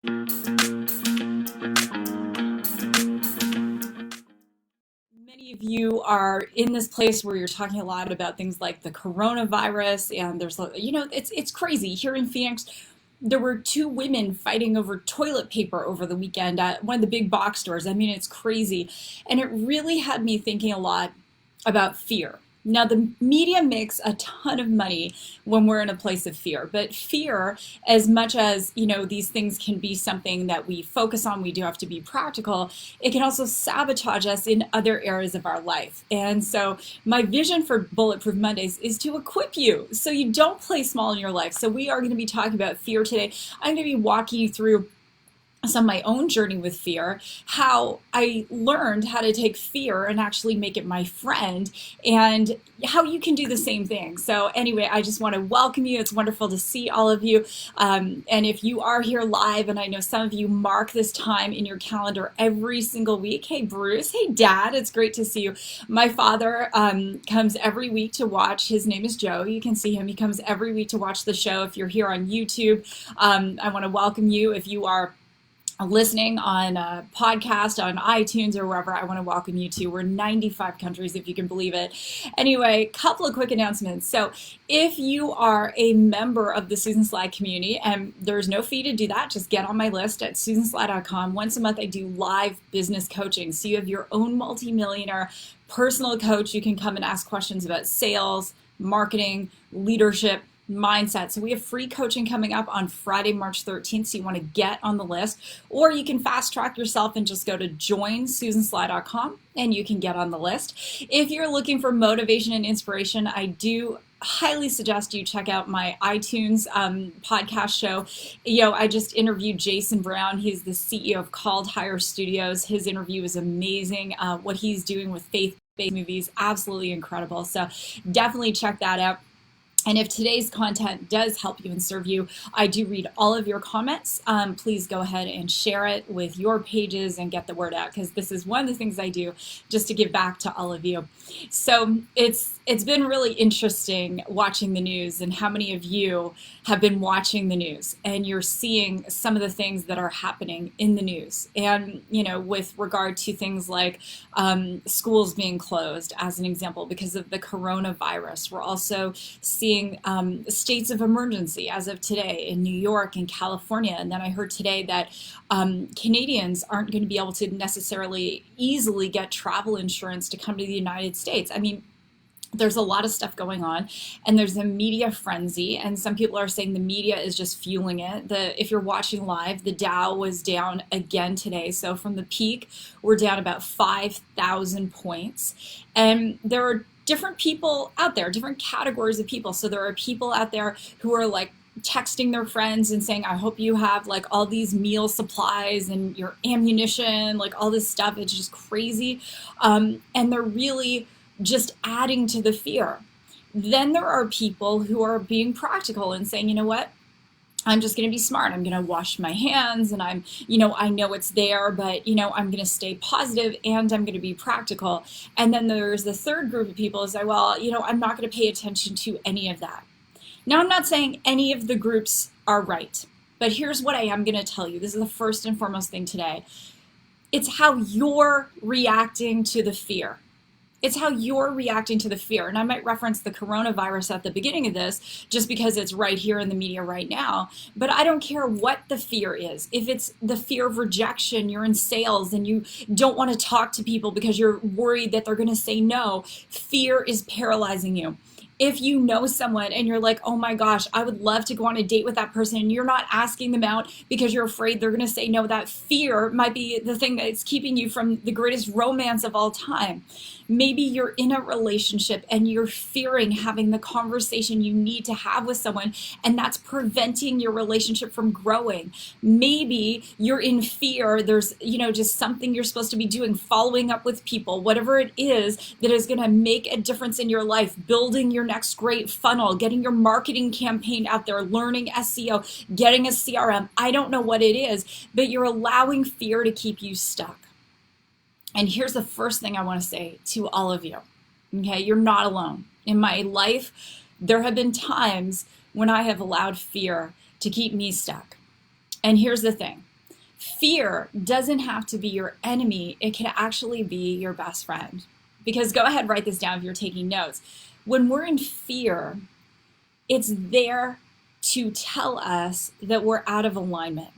Many of you are in this place where you're talking a lot about things like the coronavirus, and it's crazy. Here in Phoenix, there were two women fighting over toilet paper over the weekend at one of the big box stores. I mean, it's crazy. And it really had me thinking a lot about fear. Now, the media makes a ton of money when we're in a place of fear, but fear, as much as, these things can be something that we focus on, we do have to be practical, it can also sabotage us in other areas of our life. And so my vision for Bulletproof Mondays is to equip you so you don't play small in your life. So we are going to be talking about fear today. I'm going to be walking you through some of my own journey with fear, how I learned how to take fear and actually make it my friend, and how you can do the same thing. So anyway, I just want to welcome you. It's wonderful to see all of you. And if you are here live, and I know some of you mark this time in your calendar every single week. Hey, Bruce. Hey, Dad. It's great to see you. My father comes every week to watch. His name is Joe. You can see him. He comes every week to watch the show. If you're here on YouTube, I want to welcome you. If you are listening on a podcast on iTunes or wherever, I want to welcome you to. We're 95 countries, if you can believe it. Anyway, couple of quick announcements. So if you are a member of the Susan Sly community, and there's no fee to do that, just get on my list at susansly.com. Once a month, I do live business coaching. So you have your own multimillionaire personal coach. You can come and ask questions about sales, marketing, leadership, mindset. So we have free coaching coming up on Friday, March 13th. So you want to get on the list, or you can fast track yourself and just go to joinsusansly.com and you can get on the list. If you're looking for motivation and inspiration, I do highly suggest you check out my iTunes podcast show. I just interviewed Jason Brown. He's the CEO of Called Hire Studios. His interview is amazing. What he's doing with faith-based movies, absolutely incredible. So definitely check that out. And if today's content does help you and serve you, I do read all of your comments. Please go ahead and share it with your pages and get the word out, because this is one of the things I do just to give back to all of you. So it's been really interesting watching the news, and how many of you have been watching the news and you're seeing some of the things that are happening in the news. And, with regard to things like schools being closed, as an example, because of the coronavirus. We're also seeing states of emergency as of today in New York and California. And then I heard today that Canadians aren't going to be able to necessarily easily get travel insurance to come to the United States. I mean, there's a lot of stuff going on, and there's a media frenzy, and some people are saying the media is just fueling it. If you're watching live, the Dow was down again today. So from the peak, we're down about 5,000 points. And there are different people out there, different categories of people. So there are people out there who are like texting their friends and saying, I hope you have like all these meal supplies and your ammunition, like all this stuff. It's just crazy. And they're really just adding to the fear. Then there are people who are being practical and saying, you know what? I'm just going to be smart. I'm going to wash my hands, and I know it's there, but, I'm going to stay positive, and I'm going to be practical. And then there's the third group of people who say, well, I'm not going to pay attention to any of that. Now, I'm not saying any of the groups are right, but here's what I am going to tell you. This is the first and foremost thing today. It's how you're reacting to the fear. It's how you're reacting to the fear. And I might reference the coronavirus at the beginning of this just because it's right here in the media right now. But I don't care what the fear is. If it's the fear of rejection, you're in sales and you don't want to talk to people because you're worried that they're going to say no, fear is paralyzing you. If you know someone and you're like, oh my gosh, I would love to go on a date with that person, and you're not asking them out because you're afraid they're going to say no, that fear might be the thing that's keeping you from the greatest romance of all time. Maybe you're in a relationship and you're fearing having the conversation you need to have with someone, and that's preventing your relationship from growing. Maybe you're in fear. There's, just something you're supposed to be doing, following up with people, whatever it is that is going to make a difference in your life, building your next great funnel, getting your marketing campaign out there, learning SEO, getting a CRM. I don't know what it is, but you're allowing fear to keep you stuck. And here's the first thing I want to say to all of you. Okay, you're not alone. In my life, there have been times when I have allowed fear to keep me stuck. And here's the thing. Fear doesn't have to be your enemy. It can actually be your best friend. Because go ahead, write this down if you're taking notes. When we're in fear, it's there to tell us that we're out of alignment.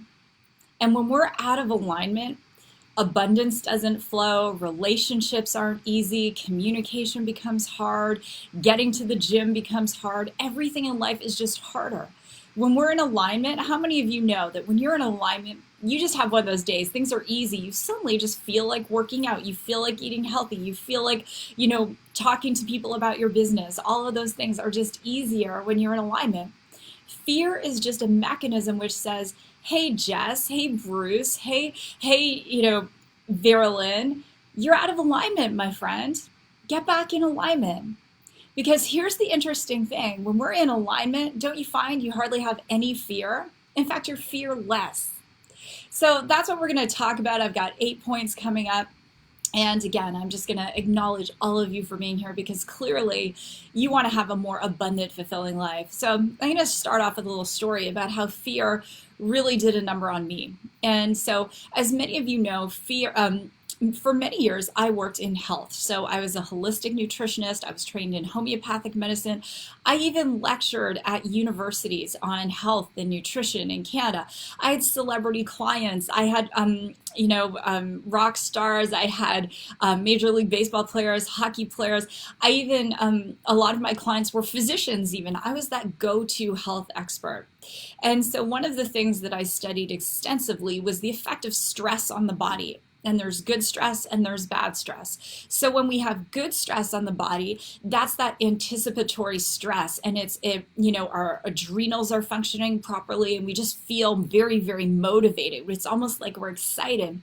And when we're out of alignment, abundance doesn't flow, relationships aren't easy, communication becomes hard, getting to the gym becomes hard, everything in life is just harder. When we're in alignment, how many of you know that when you're in alignment, you just have one of those days, things are easy, you suddenly just feel like working out, you feel like eating healthy, you feel like, talking to people about your business, all of those things are just easier when you're in alignment. Fear is just a mechanism which says, hey, Jess, hey, Bruce, hey, Verilyn, you're out of alignment, my friend. Get back in alignment. Because here's the interesting thing. When we're in alignment, don't you find you hardly have any fear? In fact, you're fearless. So that's what we're going to talk about. I've got 8 points coming up. And again, I'm just going to acknowledge all of you for being here because clearly you want to have a more abundant, fulfilling life. So I'm going to start off with a little story about how fear really did a number on me. And so as many of you know, fear, for many years, I worked in health. So I was a holistic nutritionist. I was trained in homeopathic medicine. I even lectured at universities on health and nutrition in Canada. I had celebrity clients. I had, rock stars. I had Major League Baseball players, hockey players. I even, a lot of my clients were physicians even. I was that go-to health expert. And so one of the things that I studied extensively was the effect of stress on the body. And there's good stress and there's bad stress. So when we have good stress on the body, that's that anticipatory stress. And our adrenals are functioning properly and we just feel very, very motivated. It's almost like we're excited.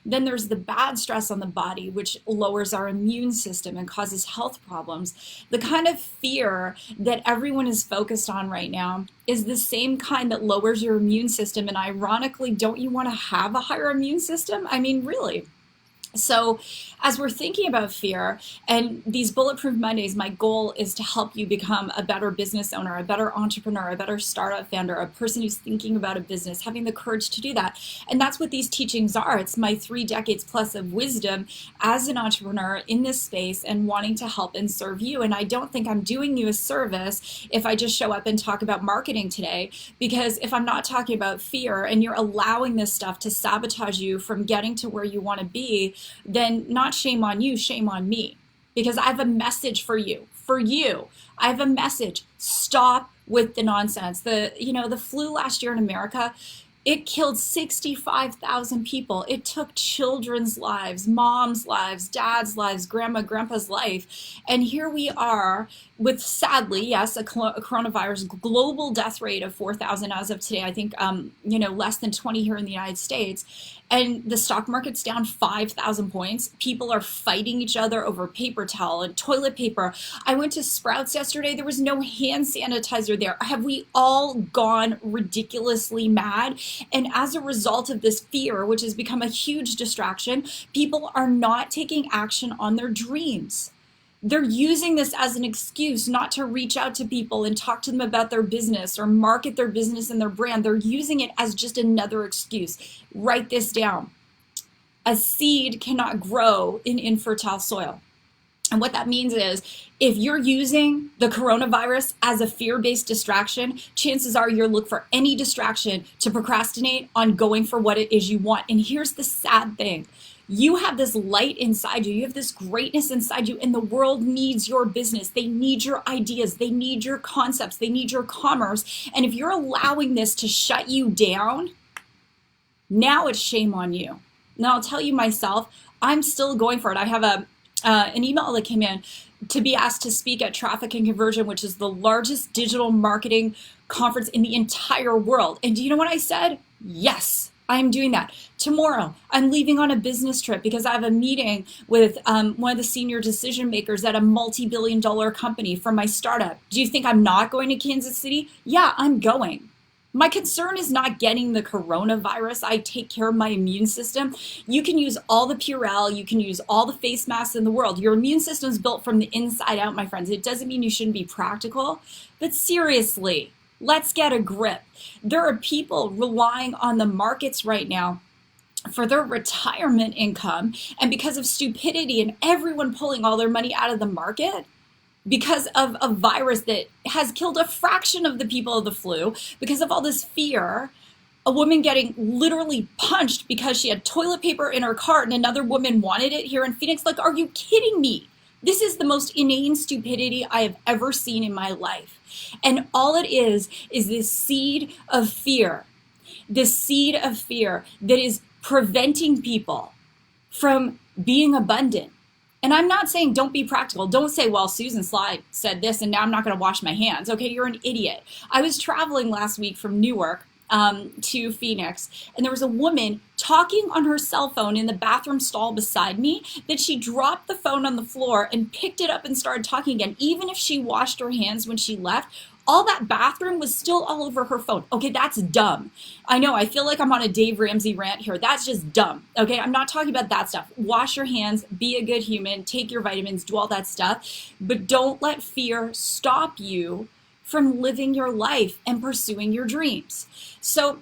Then there's the bad stress on the body, which lowers our immune system and causes health problems. The kind of fear that everyone is focused on right now is the same kind that lowers your immune system. And ironically, don't you want to have a higher immune system? I mean, really. So as we're thinking about fear and these Bulletproof Mondays, my goal is to help you become a better business owner, a better entrepreneur, a better startup founder, a person who's thinking about a business, having the courage to do that. And that's what these teachings are. It's my 3 decades plus of wisdom as an entrepreneur in this space and wanting to help and serve you. And I don't think I'm doing you a service if I just show up and talk about marketing today, because if I'm not talking about fear and you're allowing this stuff to sabotage you from getting to where you want to be, then not shame on you, shame on me. Because I have a message for you. For you, I have a message. Stop with the nonsense. The flu last year in America, it killed 65,000 people. It took children's lives, moms' lives, dad's lives, grandpa's life. And here we are with, sadly, yes, a coronavirus global death rate of 4,000 as of today. I think, less than 20 here in the United States. And the stock market's down 5,000 points. People are fighting each other over paper towel and toilet paper. I went to Sprouts yesterday. There was no hand sanitizer there. Have we all gone ridiculously mad? And as a result of this fear, which has become a huge distraction, people are not taking action on their dreams. They're using this as an excuse not to reach out to people and talk to them about their business or market their business and their brand. They're using it as just another excuse. Write this down. A seed cannot grow in infertile soil. And what that means is if you're using the coronavirus as a fear-based distraction, chances are you'll look for any distraction to procrastinate on going for what it is you want. And here's the sad thing. You have this light inside you. You have this greatness inside you, and the world needs your business. They need your ideas. They need your concepts. They need your commerce. And if you're allowing this to shut you down, now it's shame on you. Now, I'll tell you myself, I'm still going for it. I have an email that came in to be asked to speak at Traffic and Conversion, which is the largest digital marketing conference in the entire world. And do you know what I said? Yes. I'm doing that. Tomorrow, I'm leaving on a business trip because I have a meeting with one of the senior decision makers at a multi-billion-dollar company for my startup. Do you think I'm not going to Kansas City? Yeah, I'm going. My concern is not getting the coronavirus. I take care of my immune system. You can use all the Purell. You can use all the face masks in the world. Your immune system is built from the inside out, my friends. It doesn't mean you shouldn't be practical, but seriously, let's get a grip. There are people relying on the markets right now for their retirement income, and because of stupidity and everyone pulling all their money out of the market, because of a virus that has killed a fraction of the people of the flu, because of all this fear, a woman getting literally punched because she had toilet paper in her cart and another woman wanted it here in Phoenix. Like, are you kidding me? This is the most inane stupidity I have ever seen in my life. And all it is this seed of fear, this seed of fear that is preventing people from being abundant. And I'm not saying don't be practical. Don't say, well, Susan Sly said this and now I'm not going to wash my hands. Okay, you're an idiot. I was traveling last week from Newark to Phoenix, and there was a woman talking on her cell phone in the bathroom stall beside me that she dropped the phone on the floor and picked it up and started talking again. Even if she washed her hands when she left, all that bathroom was still all over her phone. Okay, that's dumb. I know, I feel like I'm on a Dave Ramsey rant here. That's just dumb. Okay, I'm not talking about that stuff. Wash your hands, be a good human, take your vitamins, do all that stuff. But don't let fear stop you from living your life and pursuing your dreams. So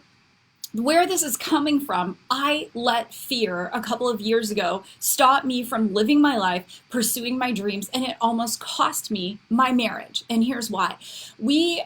where this is coming from, I let fear a couple of years ago stop me from living my life, pursuing my dreams, and it almost cost me my marriage. And here's why. We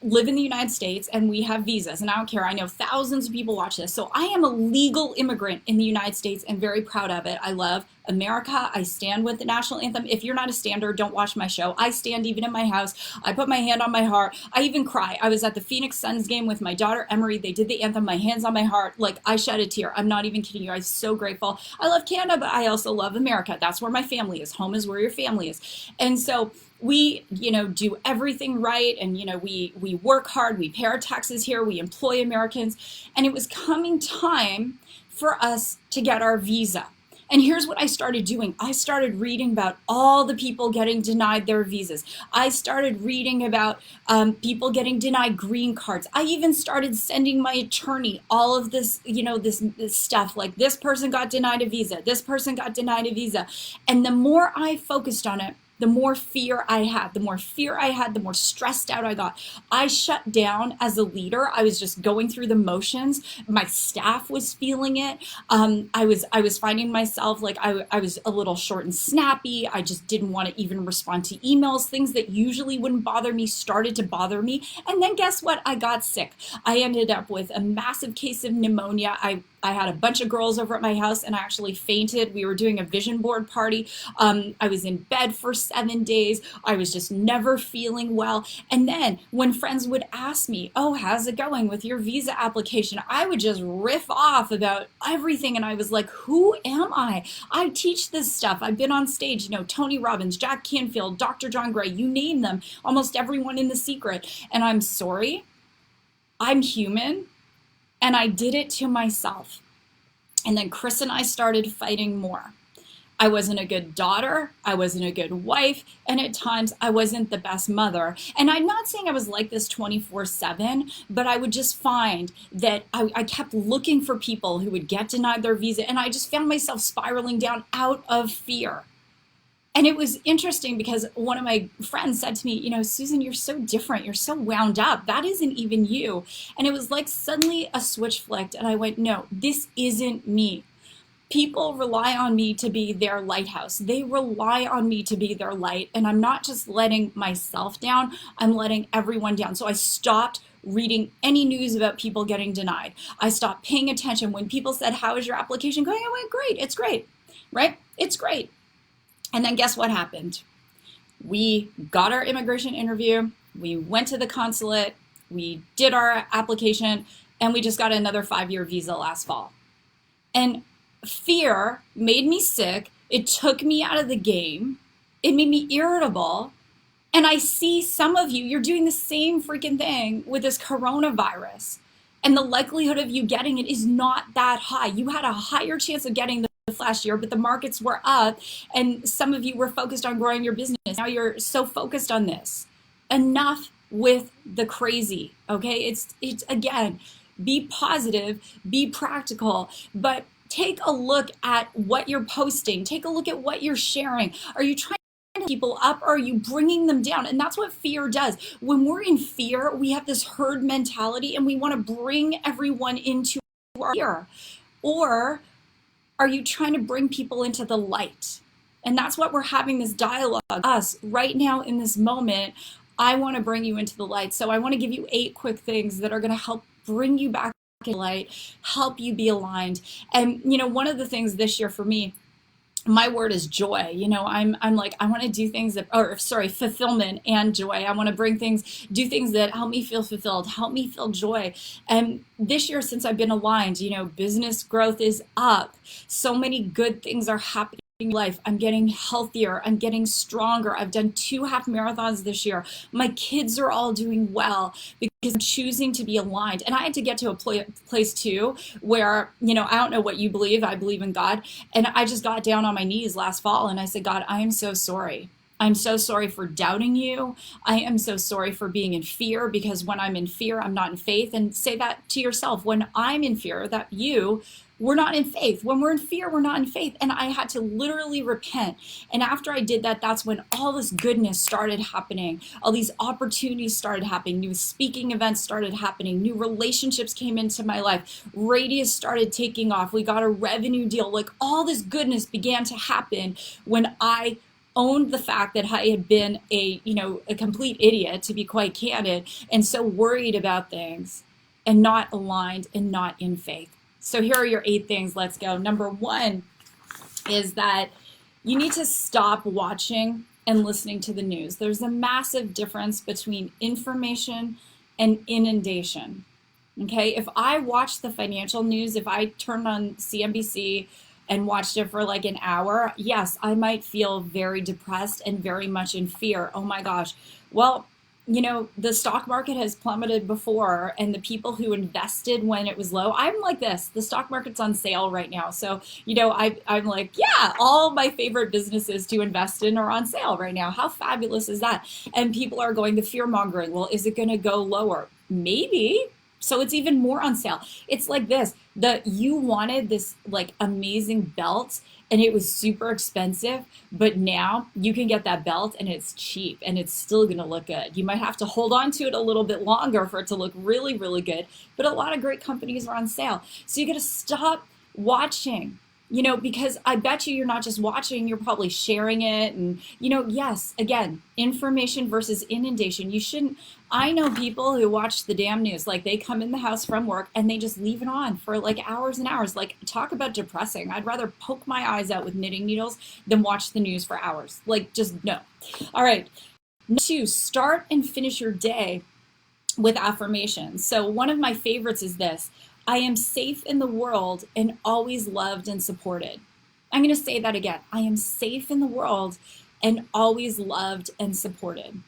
live in the United States and we have visas, and I don't care. I know thousands of people watch this. So I am a legal immigrant in the United States and very proud of it. I love America. I stand with the national anthem. If you're not a stander, don't watch my show. I stand even in my house. I put my hand on my heart. I even cry. I was at the Phoenix Suns game with my daughter, Emery. They did the anthem, my hands on my heart. Like, I shed a tear. I'm not even kidding you. I'm so grateful. I love Canada, but I also love America. That's where my family is. Home is where your family is. And so we, do everything right. And, we work hard. We pay our taxes here. We employ Americans. And it was coming time for us to get our visa. And here's what I started doing. I started reading about all the people getting denied their visas. I started reading about people getting denied green cards. I even started sending my attorney all of this, this stuff, like this person got denied a visa, this person got denied a visa. And the more I focused on it, the more fear I had, the more stressed out I got. I shut down as a leader. I was just going through the motions. My staff was feeling it. I was finding myself like I was a little short and snappy. I just didn't want to even respond to emails. Things that usually wouldn't bother me started to bother me. And then guess what? I got sick. I ended up with a massive case of pneumonia. I had a bunch of girls over at my house and I actually fainted. We were doing a vision board party. I was in bed for 7 days. I was just never feeling well. And then when friends would ask me, oh, how's it going with your visa application? I would just riff off about everything. And I was like, who am I? I teach this stuff. I've been on stage, Tony Robbins, Jack Canfield, Dr. John Gray, you name them, almost everyone in The Secret. And I'm sorry, I'm human. And I did it to myself. And then Chris and I started fighting more. I wasn't a good daughter. I wasn't a good wife. And at times I wasn't the best mother. And I'm not saying I was like this 24/7, but I would just find that I kept looking for people who would get denied their visa. And I just found myself spiraling down out of fear. And it was interesting because one of my friends said to me, Susan, you're so different. You're so wound up. That isn't even you. And it was like suddenly a switch flicked and I went, no, this isn't me. People rely on me to be their lighthouse. They rely on me to be their light. And I'm not just letting myself down, I'm letting everyone down. So I stopped reading any news about people getting denied. I stopped paying attention when people said, how is your application going? I went, great. It's great, right? It's great. And then guess what happened? We got our immigration interview, we went to the consulate, we did our application, and we just got another 5-year visa last fall. And fear made me sick. It took me out of the game. It made me irritable. And I see some of you, you're doing the same freaking thing with this coronavirus. And the likelihood of you getting it is not that high. You had a higher chance of getting the last year, but the markets were up and some of you were focused on growing your business. Now you're so focused on this. Enough with the crazy, okay? It's again, be positive, be practical, but take a look at what you're posting. Take a look at what you're sharing. Are you trying to people up or are you bringing them down? And that's what fear does. When we're in fear, we have this herd mentality and we want to bring everyone into our fear. Or are you trying to bring people into the light? And that's what we're having this dialogue. Us right now in this moment, I want to bring you into the light. So I want to give you 8 quick things that are going to help bring you back into the light, help you be aligned. And one of the things this year for me, my word is joy. I'm like, I want to do things that, or sorry, fulfillment and joy. I want to do things that help me feel fulfilled, help me feel joy. And this year, since I've been aligned, business growth is up. So many good things are happening in life. I'm getting healthier. I'm getting stronger. I've done 2 half marathons this year. My kids are all doing well because I'm choosing to be aligned. And I had to get to a place too where, I don't know what you believe. I believe in God. And I just got down on my knees last fall and I said, God, I am so sorry. I'm so sorry for doubting you. I am so sorry for being in fear, because when I'm in fear, I'm not in faith. And say that to yourself. When I'm in fear, we're not in faith. When we're in fear, we're not in faith. And I had to literally repent. And after I did that, that's when all this goodness started happening. All these opportunities started happening. New speaking events started happening. New relationships came into my life. Radius started taking off. We got a revenue deal. Like, all this goodness began to happen when I owned the fact that I had been a complete idiot, to be quite candid, and so worried about things and not aligned and not in faith. So here are your 8 things. Let's go. Number 1 is that you need to stop watching and listening to the news. There's a massive difference between information and inundation. Okay, if I watch the financial news, if I turned on CNBC and watched it for like an hour, yes, I might feel very depressed and very much in fear. Oh my gosh. Well, the stock market has plummeted before, and the people who invested when it was low, I'm like this, the stock market's on sale right now. So, I'm like, yeah, all my favorite businesses to invest in are on sale right now. How fabulous is that? And people are going to fear mongering. Well, is it going to go lower? Maybe. So it's even more on sale. It's like this, you wanted this like amazing belt and it was super expensive, but now you can get that belt and it's cheap and it's still going to look good. You might have to hold on to it a little bit longer for it to look really, really good, but a lot of great companies are on sale. So you got to stop watching. Because I bet you're not just watching, you're probably sharing it. And, yes, again, information versus inundation. You shouldn't. I know people who watch the damn news. Like, they come in the house from work and they just leave it on for like hours and hours. Like, talk about depressing. I'd rather poke my eyes out with knitting needles than watch the news for hours. Like, just no. All right. Number 2, start and finish your day with affirmations. So one of my favorites is this: I am safe in the world and always loved and supported. I'm going to say that again. I am safe in the world and always loved and supported.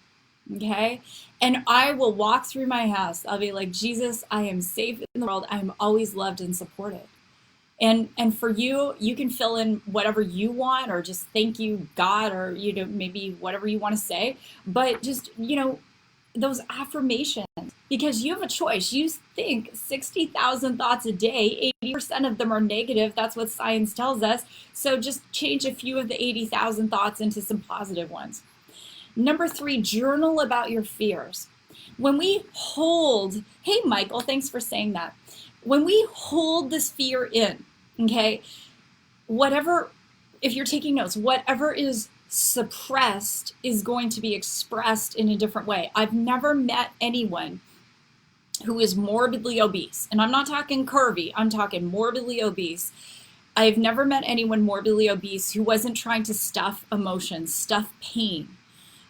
Okay? And I will walk through my house. I'll be like, Jesus, I am safe in the world. I am always loved and supported. And for you, you can fill in whatever you want, or just thank you, God, or maybe whatever you want to say. But just, those affirmations, because you have a choice. You think 60,000 thoughts a day, 80% of them are negative. That's what science tells us. So just change a few of the 80,000 thoughts into some positive ones. Number 3, journal about your fears. When we hold, hey, Michael, thanks for saying that. When we hold this fear in, okay, if you're taking notes, whatever is suppressed is going to be expressed in a different way. I've never met anyone who is morbidly obese, and I'm not talking curvy, I'm talking morbidly obese. I've never met anyone morbidly obese who wasn't trying to stuff emotions, stuff pain.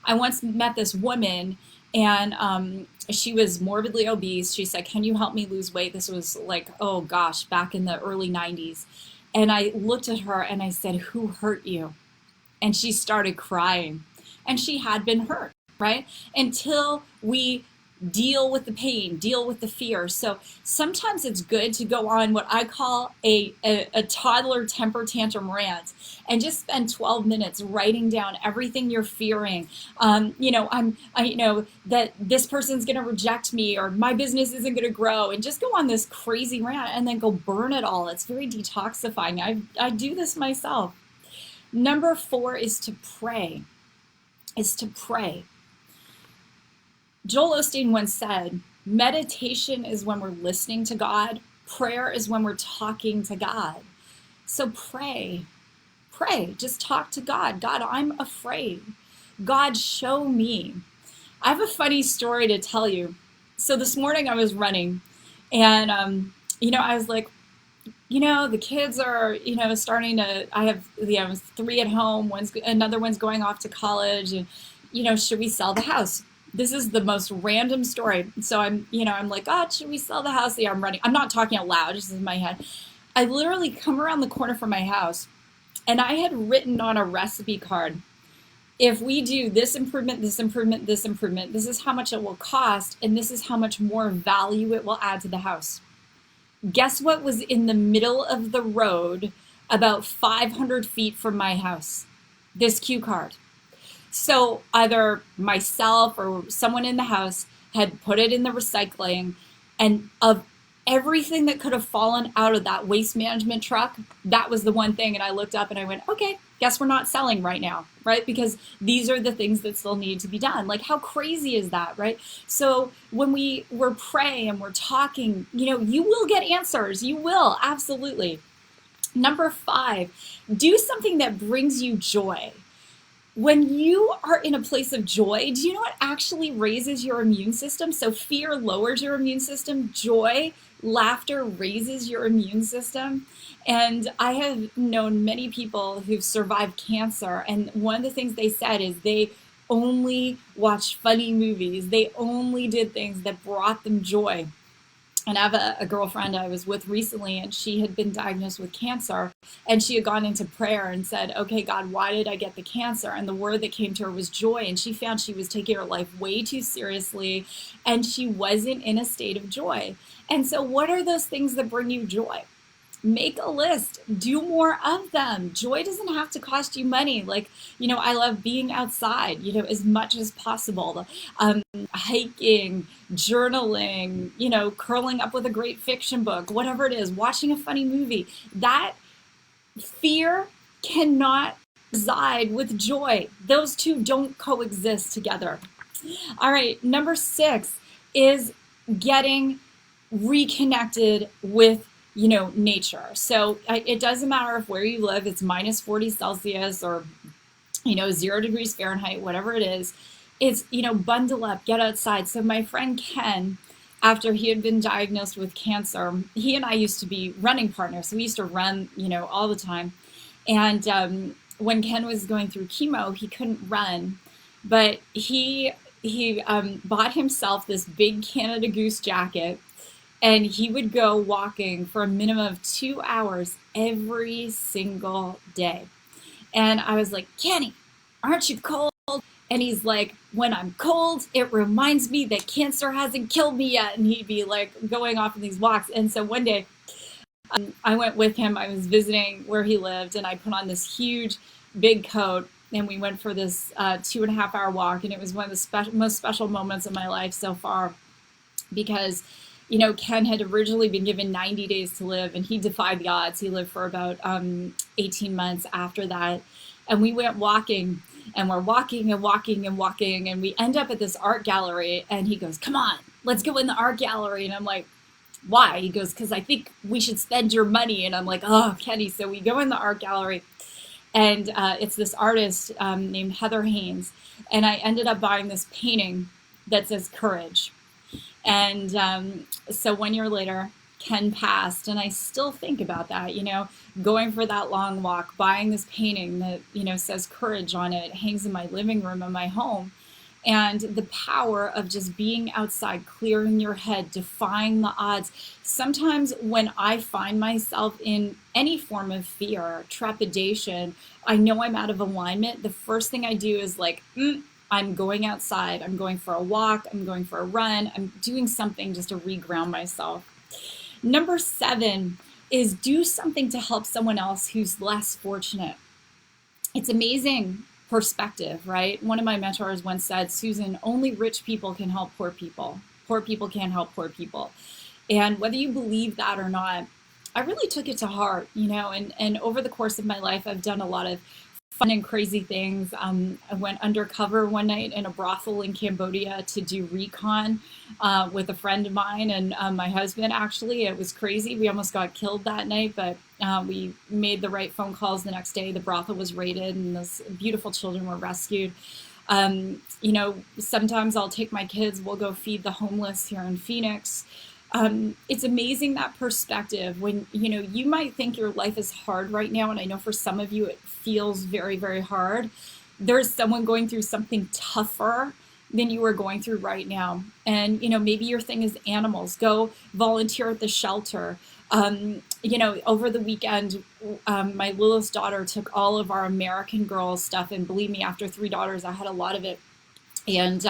I once met this woman, and she was morbidly obese. She said, can you help me lose weight? This was like, oh gosh, back in the early 90s. And I looked at her and I said, who hurt you? And she started crying. And she had been hurt, right? Until we deal with the pain, deal with the fear. So sometimes it's good to go on what I call a toddler temper tantrum rant and just spend 12 minutes writing down everything you're fearing. That this person's going to reject me, or my business isn't going to grow, and just go on this crazy rant and then go burn it all. It's very detoxifying. I do this myself. Number 4 is to pray. Joel Osteen once said, meditation is when we're listening to God. Prayer is when we're talking to God. So pray, pray, just talk to God. God, I'm afraid. God, show me. I have a funny story to tell you. So this morning I was running and, I was like, the kids are, starting to, I have, three at home, another one's going off to college and, should we sell the house? This is the most random story. So I'm like, oh, should we sell the house? Yeah, I'm running. I'm not talking out loud, just in my head. I literally come around the corner from my house and I had written on a recipe card, if we do this improvement, this improvement, this improvement, this is how much it will cost, and this is how much more value it will add to the house. Guess what was in the middle of the road about 500 feet from my house? This cue card. So either myself or someone in the house had put it in the recycling, and of everything that could have fallen out of that waste management truck, that was the one thing. And I looked up and I went, okay, guess we're not selling right now, right? Because these are the things that still need to be done. Like, how crazy is that, right? So when we're praying and we're talking, you will get answers. You will, absolutely. Number 5, do something that brings you joy. When you are in a place of joy, do you know what actually raises your immune system? So fear lowers your immune system. Joy, laughter raises your immune system. And I have known many people who've survived cancer. And one of the things they said is they only watched funny movies. They only did things that brought them joy. And I have a girlfriend I was with recently, and she had been diagnosed with cancer, and she had gone into prayer and said, okay, God, why did I get the cancer? And the word that came to her was joy. And she found she was taking her life way too seriously, and she wasn't in a state of joy. And so what are those things that bring you joy? Make a list, do more of them. Joy doesn't have to cost you money. Like, I love being outside, as much as possible. Hiking, journaling, curling up with a great fiction book, whatever it is, watching a funny movie. That fear cannot reside with joy. Those two don't coexist together. All right, number 6 is getting reconnected with nature. So it doesn't matter if where you live, it's minus 40 Celsius or, 0 degrees Fahrenheit, whatever it is. It's, bundle up, get outside. So my friend Ken, after he had been diagnosed with cancer, he and I used to be running partners. So we used to run, all the time. And when Ken was going through chemo, he couldn't run, but he bought himself this big Canada Goose jacket. And he would go walking for a minimum of 2 hours every single day. And I was like, Kenny, aren't you cold? And he's like, when I'm cold, it reminds me that cancer hasn't killed me yet. And he'd be like going off on these walks. And so one day I went with him. I was visiting where he lived, and I put on this huge big coat, and we went for this 2.5-hour walk. And it was one of the most special moments of my life so far, because Ken had originally been given 90 days to live, and he defied the odds. He lived for about 18 months after that. And we went walking, and we're walking and walking and walking, and we end up at this art gallery, and he goes, come on, let's go in the art gallery. And I'm like, why? He goes, because I think we should spend your money. And I'm like, oh, Kenny. So we go in the art gallery, and it's this artist named Heather Haynes. And I ended up buying this painting that says courage. And so 1 year later, Ken passed, and I still think about that, going for that long walk, buying this painting that, says courage on it, hangs in my living room in my home. And the power of just being outside, clearing your head, defying the odds. Sometimes when I find myself in any form of fear, trepidation, I know I'm out of alignment. The first thing I do is like, I'm going outside, I'm going for a walk, I'm going for a run, I'm doing something just to reground myself. Number 7 is do something to help someone else who's less fortunate. It's amazing perspective, right? One of my mentors once said, Susan, only rich people can help poor people. Poor people can't help poor people. And whether you believe that or not, I really took it to heart, and over the course of my life, I've done a lot of fun and crazy things. I went undercover one night in a brothel in Cambodia to do recon with a friend of mine and my husband, actually. It was crazy. We almost got killed that night, but we made the right phone calls the next day. The brothel was raided and those beautiful children were rescued. Sometimes I'll take my kids, we'll go feed the homeless here in Phoenix. It's amazing that perspective when, you might think your life is hard right now. And I know for some of you, it feels very, very hard. There's someone going through something tougher than you are going through right now. And, maybe your thing is animals. Go volunteer at the shelter. Over the weekend, my littlest daughter took all of our American Girl stuff. And believe me, after 3 daughters, I had a lot of it. And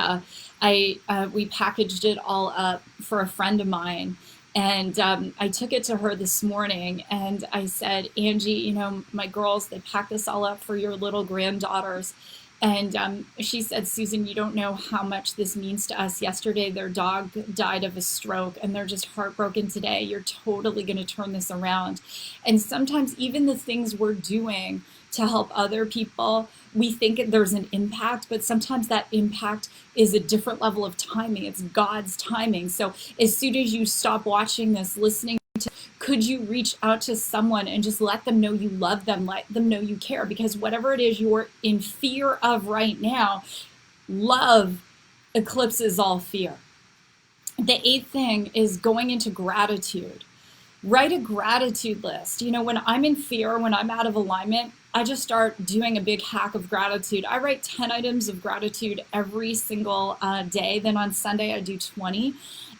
we packaged it all up for a friend of mine. And I took it to her this morning and I said, Angie, my girls, they packed this all up for your little granddaughters. And she said, Susan, you don't know how much this means to us. Yesterday, their dog died of a stroke and they're just heartbroken today. You're totally going to turn this around. And sometimes even the things we're doing to help other people, we think there's an impact, but sometimes that impact is a different level of timing. It's God's timing. So as soon as you stop watching this, listening, could you reach out to someone and just let them know you love them, let them know you care? Because whatever it is you're in fear of right now, love eclipses all fear. The 8th thing is going into gratitude. Write a gratitude list. When I'm in fear, when I'm out of alignment, I just start doing a big hack of gratitude. I write 10 items of gratitude every single day. Then on Sunday, I do 20.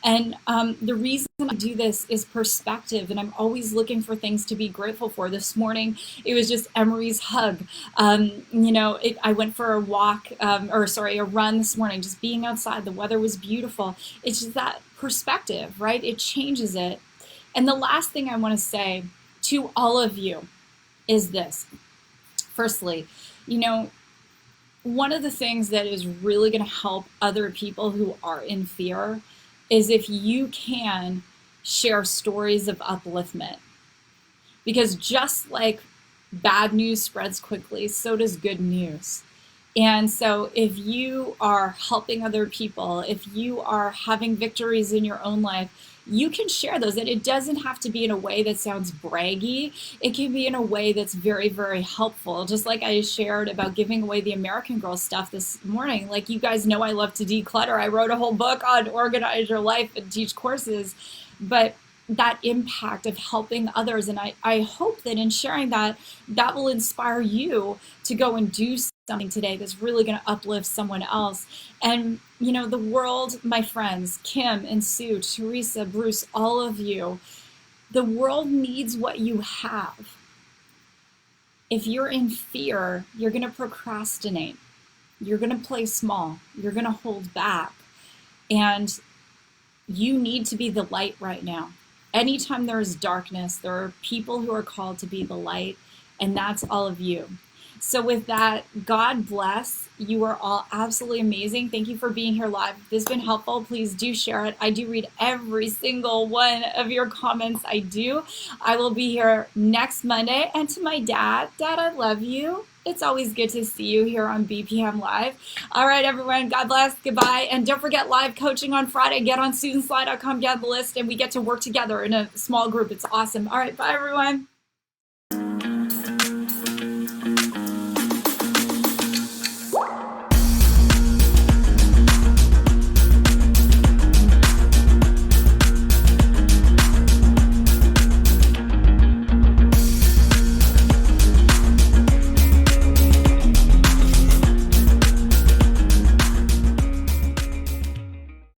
And the reason I do this is perspective, and I'm always looking for things to be grateful for. This morning, it was just Emery's hug. I went for a a run this morning, just being outside. The weather was beautiful. It's just that perspective, right? It changes it. And the last thing I want to say to all of you is this. Firstly, one of the things that is really going to help other people who are in fear is if you can share stories of upliftment. Because just like bad news spreads quickly, so does good news. And so if you are helping other people, if you are having victories in your own life, you can share those. And it doesn't have to be in a way that sounds braggy. It can be in a way that's very, very helpful. Just like I shared about giving away the American Girl stuff this morning. Like, you guys know I love to declutter. I wrote a whole book on organize your life and teach courses. But that impact of helping others. And I hope that in sharing that, that will inspire you to go and do something today that's really going to uplift someone else. And, the world, my friends, Kim and Sue, Teresa, Bruce, all of you, the world needs what you have. If you're in fear, you're going to procrastinate. You're going to play small. You're going to hold back. And you need to be the light right now. Anytime there is darkness, there are people who are called to be the light, and that's all of you. So with that, God bless. You are all absolutely amazing. Thank you for being here live. If this has been helpful, please do share it. I do read every single one of your comments. I do. I will be here next Monday. And to my dad, Dad, I love you. It's always good to see you here on BPM Live. All right, everyone. God bless. Goodbye. And don't forget live coaching on Friday. Get on SusanSly.com, get on the list, and we get to work together in a small group. It's awesome. All right. Bye, everyone.